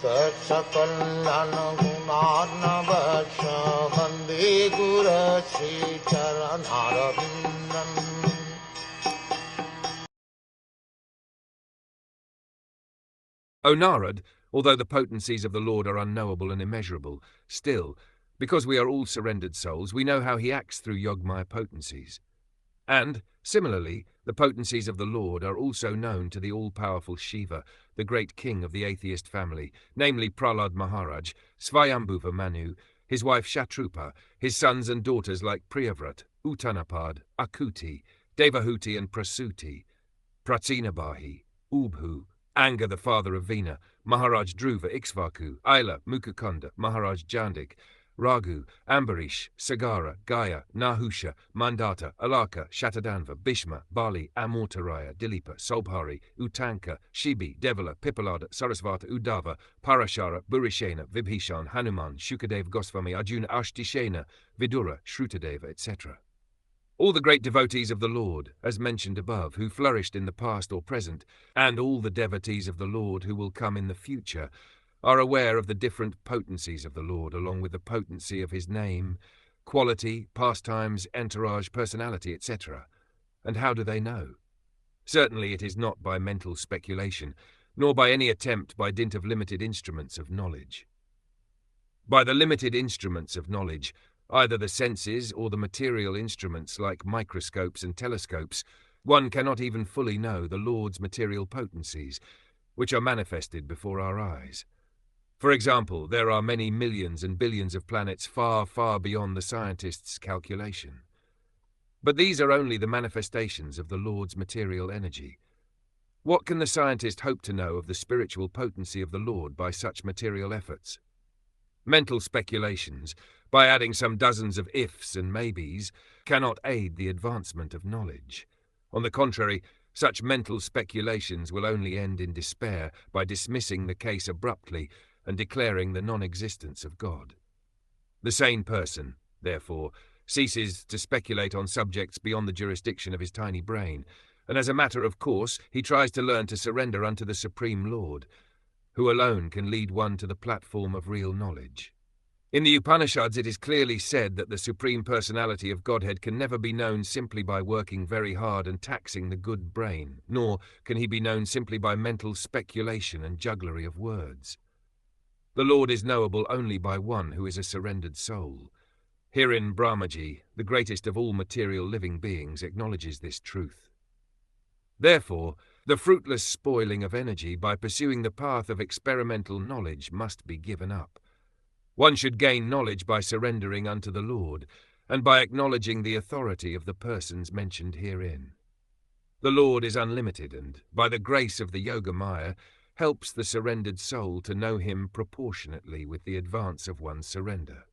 Sakal Gunar Vande Guru Sri Charanaravindan. O Narad, although the potencies of the Lord are unknowable and immeasurable, still, because we are all surrendered souls, we know how he acts through Yogmaya potencies. And, similarly, the potencies of the Lord are also known to the all-powerful Shiva, the great king of the atheist family, namely Prahlad Maharaj, Svayambhuva Manu, his wife Shatrupa, his sons and daughters like Priyavrat, Uttanapad, Akuti, Devahuti and Prasuti, Pratsinabahi, Ubhu, Anga the father of Vina, Maharaj Dhruva Ikshvaku, Aila, Mukukunda, Maharaj Jandik, Raghu, Ambarish, Sagara, Gaya, Nahusha, Mandata, Alaka, Shatadanva, Bhishma, Bali, Amortaraya, Dilipa, Sobhari, Utanka, Shibi, Devala, Pipalada, Sarasvata, Uddhava, Parashara, Burishena, Vibhishan, Hanuman, Shukadev Goswami, Arjuna, Ashtishena, Vidura, Shrutadeva, etc. All the great devotees of the Lord, as mentioned above, who flourished in the past or present, and all the devotees of the Lord who will come in the future, are aware of the different potencies of the Lord, along with the potency of his name, quality, pastimes, entourage, personality, etc. And how do they know? Certainly it is not by mental speculation, nor by any attempt by dint of limited instruments of knowledge. By the limited instruments of knowledge, either the senses or the material instruments like microscopes and telescopes, one cannot even fully know the Lord's material potencies, which are manifested before our eyes. For example, there are many millions and billions of planets far, far beyond the scientist's calculation. But these are only the manifestations of the Lord's material energy. What can the scientist hope to know of the spiritual potency of the Lord by such material efforts? Mental speculations, by adding some dozens of ifs and maybes, cannot aid the advancement of knowledge. On the contrary, such mental speculations will only end in despair by dismissing the case abruptly and declaring the non-existence of God. The sane person, therefore, ceases to speculate on subjects beyond the jurisdiction of his tiny brain, and as a matter of course, he tries to learn to surrender unto the Supreme Lord, who alone can lead one to the platform of real knowledge. In the Upanishads it is clearly said that the Supreme Personality of Godhead can never be known simply by working very hard and taxing the good brain, nor can he be known simply by mental speculation and jugglery of words. The Lord is knowable only by one who is a surrendered soul. Herein Brahmaji, the greatest of all material living beings, acknowledges this truth. Therefore, the fruitless spoiling of energy by pursuing the path of experimental knowledge must be given up. One should gain knowledge by surrendering unto the Lord, and by acknowledging the authority of the persons mentioned herein. The Lord is unlimited, and, by the grace of the Yogamaya, helps the surrendered soul to know him proportionately with the advance of one's surrender.